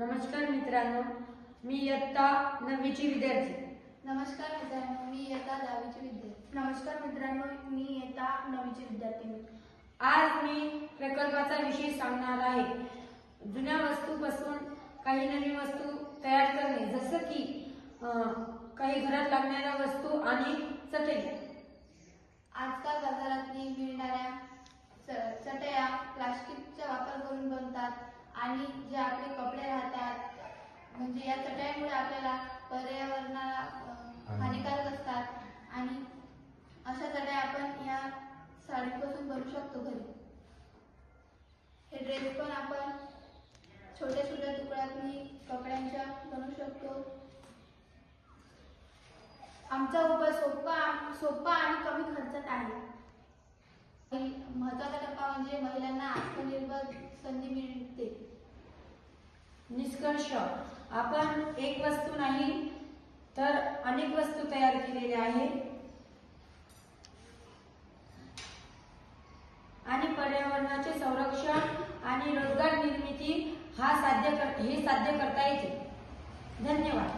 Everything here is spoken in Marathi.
नमस्कार मित्रांनो, मी इयत्ता 9वीची विद्यार्थी. नमस्कार मित्रांनो, मी इयत्ता 10वीची विद्यार्थी. नमस्कार मित्रांनो, मी इयत्ता 9वीची विद्यार्थी. आज मी प्रकल्पाचा विषय सांगणार आहे. जुन्या वस्तूपासून काही नवीन वस्तू तयार करणे, जसं की काही घरात लागणाऱ्या वस्तू आणि चटई. आजकाल बाजारात मिळणाऱ्या चटया प्लास्टिकचा वापर करून बनतात आणि जे आपले कपडे राहतात म्हणजे या चटयांमुळे आपल्याला पर्यावरणाला हानिकारक असतात आणि अशा चटया आपण या साडीपासून बनवू शकतो घरी. हे ड्रेस पण आपण छोट्या छोट्या तुकड्यातनी कपड्यांच्या बनवू शकतो. आमचा उपाय सोपा आणि कमी खर्चात आहे. महत्त्वाचा टप्पा म्हणजे महिलांना आत्मनिर्भर संधी मिळते. निष्कर्ष, आपण एक वस्तू नाही तर अनेक वस्तू तयार केलेल्या आहेत आणि पर्यावरणाचे संरक्षण आणि रोजगार निर्मिती हे साध्य करता येते. धन्यवाद.